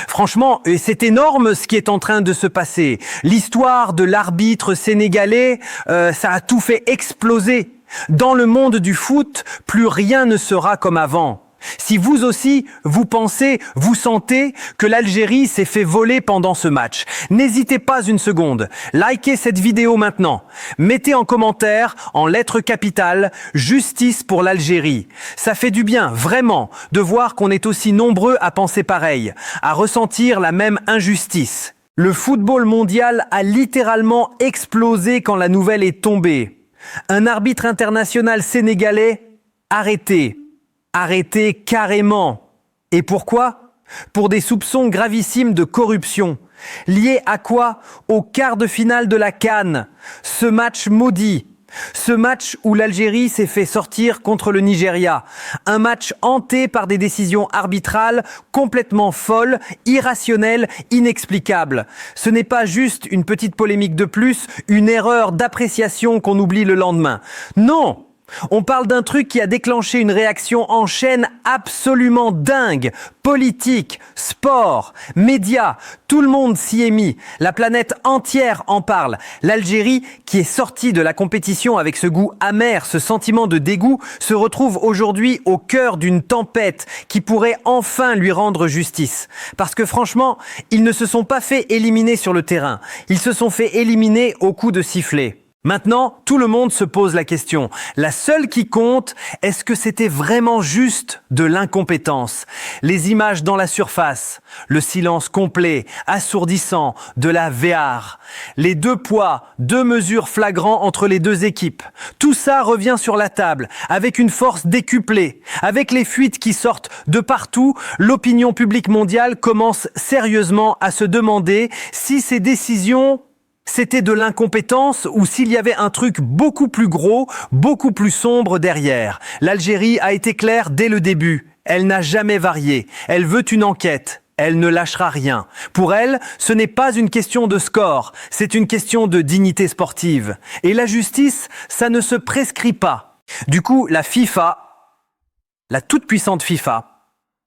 Franchement, c'est énorme ce qui est en train de se passer. L'histoire de l'arbitre sénégalais, ça a tout fait exploser. Dans le monde du foot, plus rien ne sera comme avant. Si vous aussi, vous pensez, vous sentez que l'Algérie s'est fait voler pendant ce match, n'hésitez pas une seconde. Likez cette vidéo maintenant. Mettez en commentaire, en lettres capitales, justice pour l'Algérie. Ça fait du bien, vraiment, de voir qu'on est aussi nombreux à penser pareil, à ressentir la même injustice. Le football mondial a littéralement explosé quand la nouvelle est tombée. Un arbitre international sénégalais arrêté. Arrêté carrément. Et pourquoi? Pour des soupçons gravissimes de corruption. Liés à quoi? Au quart de finale de la CAN. Ce match maudit. Ce match où l'Algérie s'est fait sortir contre le Nigeria. Un match hanté par des décisions arbitrales complètement folles, irrationnelles, inexplicables. Ce n'est pas juste une petite polémique de plus, une erreur d'appréciation qu'on oublie le lendemain. Non! On parle d'un truc qui a déclenché une réaction en chaîne absolument dingue. Politique, sport, médias, tout le monde s'y est mis. La planète entière en parle. L'Algérie, qui est sortie de la compétition avec ce goût amer, ce sentiment de dégoût, se retrouve aujourd'hui au cœur d'une tempête qui pourrait enfin lui rendre justice. Parce que franchement, ils ne se sont pas fait éliminer sur le terrain. Ils se sont fait éliminer au coup de sifflet. Maintenant, tout le monde se pose la question. La seule qui compte, est-ce que c'était vraiment juste de l'incompétence? Les images dans la surface, le silence complet, assourdissant de la VAR, les 2 poids, 2 mesures flagrants entre les 2 équipes. Tout ça revient sur la table, avec une force décuplée. Avec les fuites qui sortent de partout, l'opinion publique mondiale commence sérieusement à se demander si ces décisions c'était de l'incompétence ou s'il y avait un truc beaucoup plus gros, beaucoup plus sombre derrière. L'Algérie a été claire dès le début. Elle n'a jamais varié. Elle veut une enquête. Elle ne lâchera rien. Pour elle, ce n'est pas une question de score, c'est une question de dignité sportive. Et la justice, ça ne se prescrit pas. Du coup, la FIFA, la toute-puissante FIFA,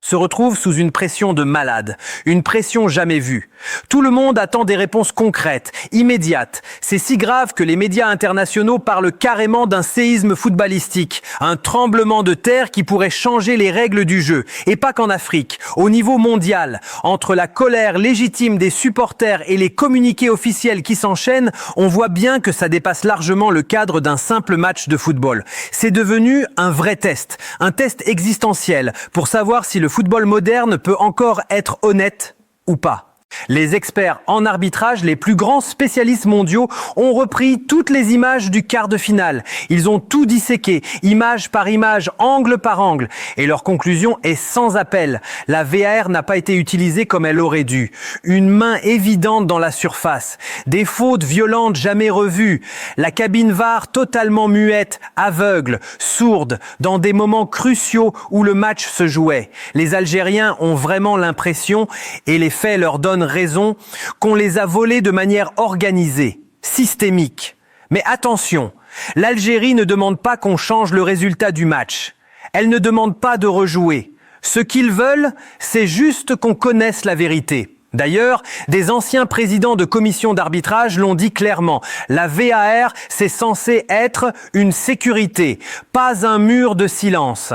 se retrouve sous une pression de malade, une pression jamais vue. Tout le monde attend des réponses concrètes, immédiates. C'est si grave que les médias internationaux parlent carrément d'un séisme footballistique, un tremblement de terre qui pourrait changer les règles du jeu. Et pas qu'en Afrique, au niveau mondial. Entre la colère légitime des supporters et les communiqués officiels qui s'enchaînent, on voit bien que ça dépasse largement le cadre d'un simple match de football. C'est devenu un vrai test, un test existentiel, pour savoir si le football moderne peut encore être honnête ou pas. Les experts en arbitrage, les plus grands spécialistes mondiaux, ont repris toutes les images du quart de finale. Ils ont tout disséqué, image par image, angle par angle. Et leur conclusion est sans appel. La VAR n'a pas été utilisée comme elle aurait dû. Une main évidente dans la surface. Des fautes violentes jamais revues. La cabine VAR totalement muette, aveugle, sourde, dans des moments cruciaux où le match se jouait. Les Algériens ont vraiment l'impression, et les faits leur donnent raison, qu'on les a volés de manière organisée, systémique. Mais attention, l'Algérie ne demande pas qu'on change le résultat du match. Elle ne demande pas de rejouer. Ce qu'ils veulent, c'est juste qu'on connaisse la vérité. D'ailleurs, des anciens présidents de commissions d'arbitrage l'ont dit clairement. La VAR, c'est censé être une sécurité, pas un mur de silence.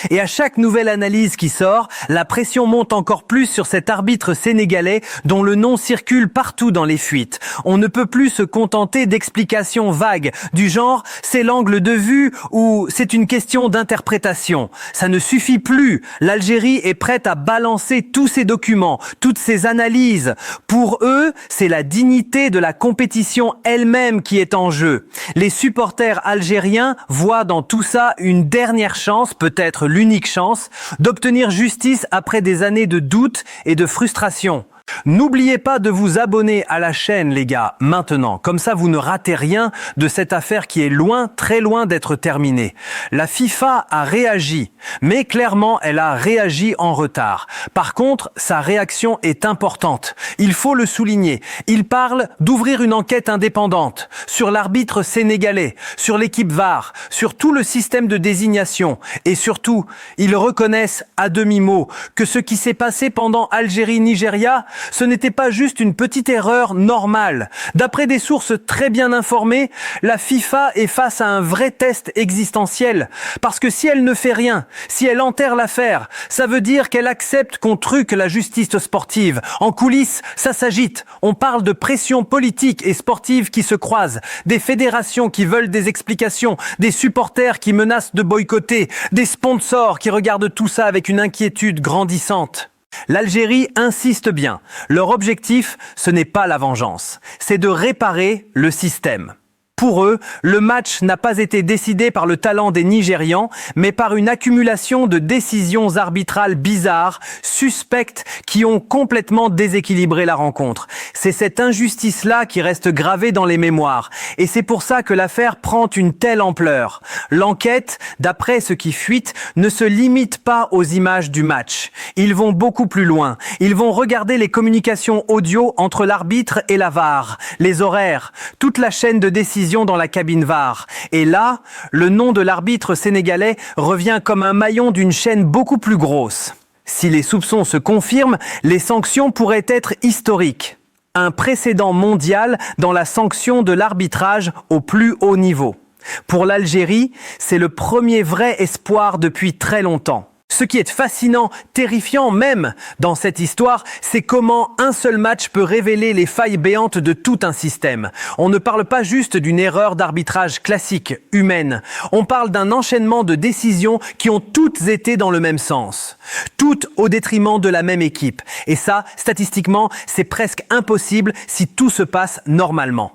Et à chaque nouvelle analyse qui sort, la pression monte encore plus sur cet arbitre sénégalais dont le nom circule partout dans les fuites. On ne peut plus se contenter d'explications vagues, du genre « c'est l'angle de vue » ou « c'est une question d'interprétation ». Ça ne suffit plus. L'Algérie est prête à balancer tous ces documents, toutes ces analyses. Pour eux, c'est la dignité de la compétition elle-même qui est en jeu. Les supporters algériens voient dans tout ça une dernière chance, peut-être l'unique chance, d'obtenir justice après des années de doute et de frustration. N'oubliez pas de vous abonner à la chaîne, les gars, maintenant. Comme ça, vous ne ratez rien de cette affaire qui est loin, très loin d'être terminée. La FIFA a réagi, mais clairement, elle a réagi en retard. Par contre, sa réaction est importante. Il faut le souligner. Il parle d'ouvrir une enquête indépendante sur l'arbitre sénégalais, sur l'équipe VAR, sur tout le système de désignation. Et surtout, ils reconnaissent à demi-mot que ce qui s'est passé pendant Algérie-Nigeria, ce n'était pas juste une petite erreur normale. D'après des sources très bien informées, la FIFA est face à un vrai test existentiel. Parce que si elle ne fait rien, si elle enterre l'affaire, ça veut dire qu'elle accepte qu'on truque la justice sportive. En coulisses, ça s'agite. On parle de pression politique et sportive qui se croisent, des fédérations qui veulent des explications, des supporters qui menacent de boycotter, des sponsors qui regardent tout ça avec une inquiétude grandissante. L'Algérie insiste bien. Leur objectif, ce n'est pas la vengeance, c'est de réparer le système. Pour eux, le match n'a pas été décidé par le talent des Nigérians, mais par une accumulation de décisions arbitrales bizarres, suspectes, qui ont complètement déséquilibré la rencontre. C'est cette injustice-là qui reste gravée dans les mémoires. Et c'est pour ça que l'affaire prend une telle ampleur. L'enquête, d'après ce qui fuite, ne se limite pas aux images du match. Ils vont beaucoup plus loin. Ils vont regarder les communications audio entre l'arbitre et la VAR, les horaires, toute la chaîne de décision dans la cabine VAR. Et là, le nom de l'arbitre sénégalais revient comme un maillon d'une chaîne beaucoup plus grosse. Si les soupçons se confirment, les sanctions pourraient être historiques. Un précédent mondial dans la sanction de l'arbitrage au plus haut niveau. Pour l'Algérie, c'est le premier vrai espoir depuis très longtemps. Ce qui est fascinant, terrifiant même dans cette histoire, c'est comment un seul match peut révéler les failles béantes de tout un système. On ne parle pas juste d'une erreur d'arbitrage classique, humaine. On parle d'un enchaînement de décisions qui ont toutes été dans le même sens. Toutes au détriment de la même équipe. Et ça, statistiquement, c'est presque impossible si tout se passe normalement.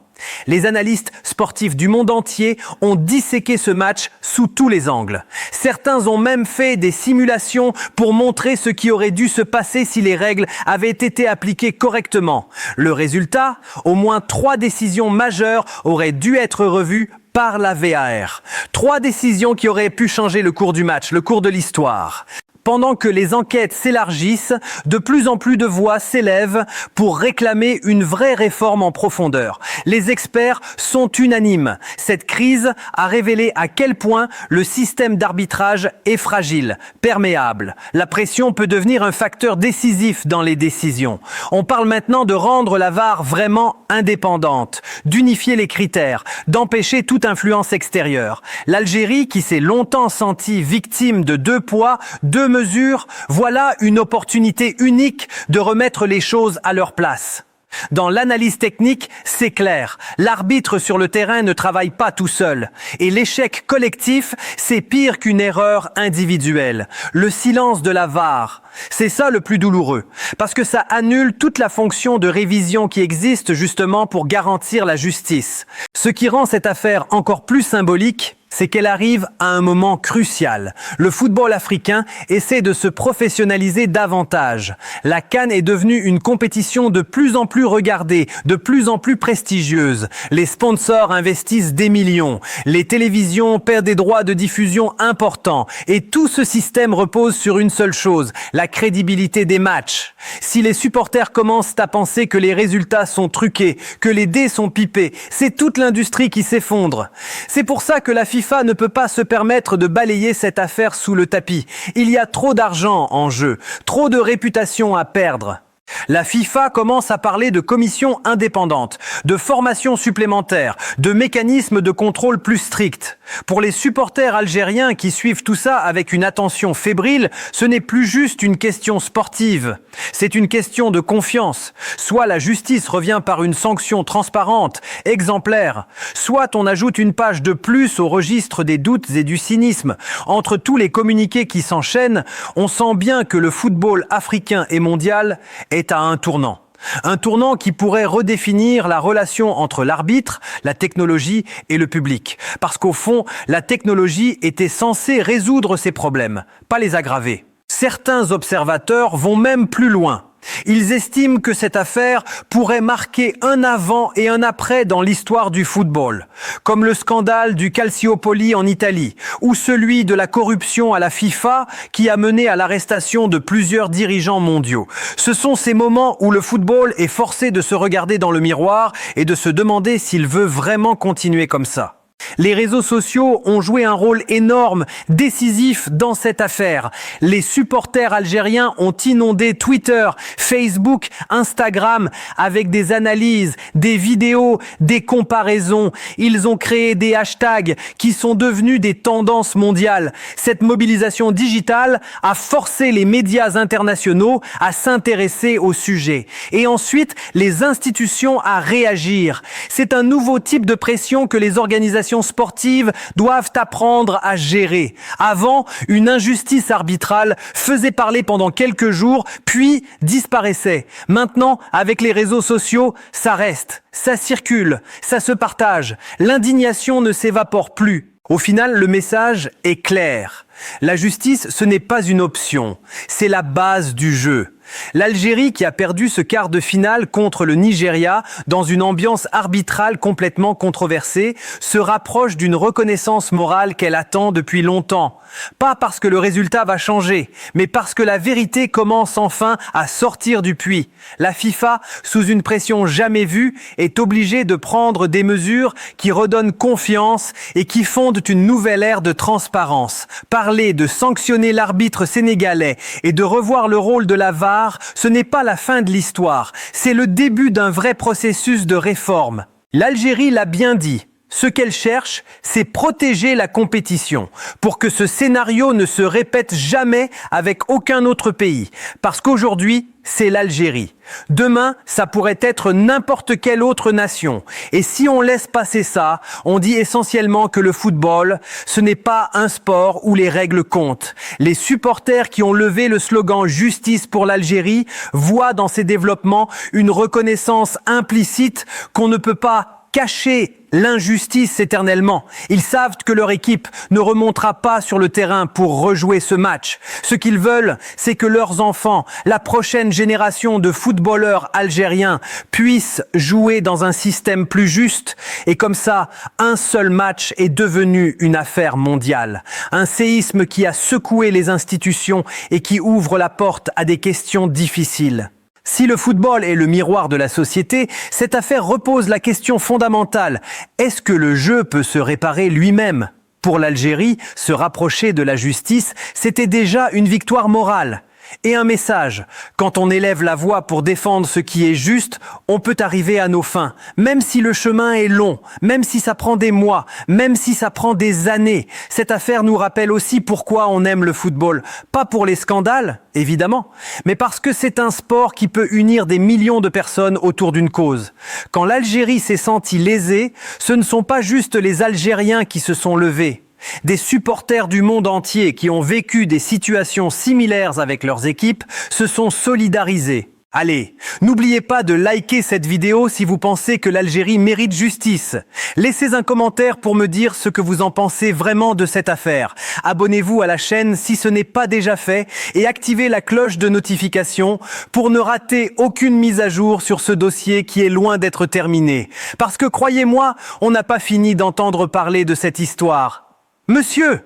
Les analystes sportifs du monde entier ont disséqué ce match sous tous les angles. Certains ont même fait des simulations pour montrer ce qui aurait dû se passer si les règles avaient été appliquées correctement. Le résultat, au moins 3 décisions majeures auraient dû être revues par la VAR. 3 décisions qui auraient pu changer le cours du match, le cours de l'histoire. Pendant que les enquêtes s'élargissent, de plus en plus de voix s'élèvent pour réclamer une vraie réforme en profondeur. Les experts sont unanimes. Cette crise a révélé à quel point le système d'arbitrage est fragile, perméable. La pression peut devenir un facteur décisif dans les décisions. On parle maintenant de rendre la VAR vraiment indépendante, d'unifier les critères, d'empêcher toute influence extérieure. L'Algérie, qui s'est longtemps sentie victime de 2 poids, 2 mesures, voilà une opportunité unique de remettre les choses à leur place. Dans l'analyse technique, c'est clair, l'arbitre sur le terrain ne travaille pas tout seul. Et l'échec collectif, c'est pire qu'une erreur individuelle. Le silence de la VAR, c'est ça le plus douloureux. Parce que ça annule toute la fonction de révision qui existe justement pour garantir la justice. Ce qui rend cette affaire encore plus symbolique, c'est qu'elle arrive à un moment crucial. Le football africain essaie de se professionnaliser davantage. La CAN est devenue une compétition de plus en plus regardée, de plus en plus prestigieuse. Les sponsors investissent des millions. Les télévisions perdent des droits de diffusion importants. Et tout ce système repose sur une seule chose, la crédibilité des matchs. Si les supporters commencent à penser que les résultats sont truqués, que les dés sont pipés, c'est toute l'industrie qui s'effondre. C'est pour ça que la FIFA ne peut pas se permettre de balayer cette affaire sous le tapis. Il y a trop d'argent en jeu, trop de réputation à perdre. La FIFA commence à parler de commissions indépendantes, de formations supplémentaires, de mécanismes de contrôle plus stricts. Pour les supporters algériens qui suivent tout ça avec une attention fébrile, ce n'est plus juste une question sportive. C'est une question de confiance. Soit la justice revient par une sanction transparente, exemplaire, soit on ajoute une page de plus au registre des doutes et du cynisme. Entre tous les communiqués qui s'enchaînent, on sent bien que le football africain et mondial est à un tournant. Un tournant qui pourrait redéfinir la relation entre l'arbitre, la technologie et le public. Parce qu'au fond, la technologie était censée résoudre ces problèmes, pas les aggraver. Certains observateurs vont même plus loin. Ils estiment que cette affaire pourrait marquer un avant et un après dans l'histoire du football, comme le scandale du Calciopoli en Italie, ou celui de la corruption à la FIFA qui a mené à l'arrestation de plusieurs dirigeants mondiaux. Ce sont ces moments où le football est forcé de se regarder dans le miroir et de se demander s'il veut vraiment continuer comme ça. Les réseaux sociaux ont joué un rôle énorme, décisif dans cette affaire. Les supporters algériens ont inondé Twitter, Facebook, Instagram avec des analyses, des vidéos, des comparaisons. Ils ont créé des hashtags qui sont devenus des tendances mondiales. Cette mobilisation digitale a forcé les médias internationaux à s'intéresser au sujet. Et ensuite, les institutions à réagir. C'est un nouveau type de pression que les organisations sportives doivent apprendre à gérer. Avant, une injustice arbitrale faisait parler pendant quelques jours, puis disparaissait. Maintenant, avec les réseaux sociaux, ça reste, ça circule, ça se partage. L'indignation ne s'évapore plus. Au final, le message est clair. La justice, ce n'est pas une option, c'est la base du jeu. L'Algérie, qui a perdu ce quart de finale contre le Nigeria dans une ambiance arbitrale complètement controversée, se rapproche d'une reconnaissance morale qu'elle attend depuis longtemps. Pas parce que le résultat va changer, mais parce que la vérité commence enfin à sortir du puits. La FIFA, sous une pression jamais vue, est obligée de prendre des mesures qui redonnent confiance et qui fondent une nouvelle ère de transparence. Parler de sanctionner l'arbitre sénégalais et de revoir le rôle de la VAR, ce n'est pas la fin de l'histoire, c'est le début d'un vrai processus de réforme. L'Algérie l'a bien dit. Ce qu'elle cherche, c'est protéger la compétition pour que ce scénario ne se répète jamais avec aucun autre pays. Parce qu'aujourd'hui, c'est l'Algérie. Demain, ça pourrait être n'importe quelle autre nation. Et si on laisse passer ça, on dit essentiellement que le football, ce n'est pas un sport où les règles comptent. Les supporters qui ont levé le slogan « Justice pour l'Algérie » voient dans ces développements une reconnaissance implicite qu'on ne peut pas cacher l'injustice éternellement. Ils savent que leur équipe ne remontera pas sur le terrain pour rejouer ce match. Ce qu'ils veulent, c'est que leurs enfants, la prochaine génération de footballeurs algériens, puissent jouer dans un système plus juste. Et comme ça, un seul match est devenu une affaire mondiale. Un séisme qui a secoué les institutions et qui ouvre la porte à des questions difficiles. Si le football est le miroir de la société, cette affaire repose la question fondamentale. Est-ce que le jeu peut se réparer lui-même ? Pour l'Algérie, se rapprocher de la justice, c'était déjà une victoire morale. Et un message, quand on élève la voix pour défendre ce qui est juste, on peut arriver à nos fins, même si le chemin est long, même si ça prend des mois, même si ça prend des années. Cette affaire nous rappelle aussi pourquoi on aime le football. Pas pour les scandales, évidemment, mais parce que c'est un sport qui peut unir des millions de personnes autour d'une cause. Quand l'Algérie s'est sentie lésée, ce ne sont pas juste les Algériens qui se sont levés. Des supporters du monde entier qui ont vécu des situations similaires avec leurs équipes se sont solidarisés. Allez, n'oubliez pas de liker cette vidéo si vous pensez que l'Algérie mérite justice. Laissez un commentaire pour me dire ce que vous en pensez vraiment de cette affaire. Abonnez-vous à la chaîne si ce n'est pas déjà fait et activez la cloche de notification pour ne rater aucune mise à jour sur ce dossier qui est loin d'être terminé. Parce que croyez-moi, on n'a pas fini d'entendre parler de cette histoire. Monsieur,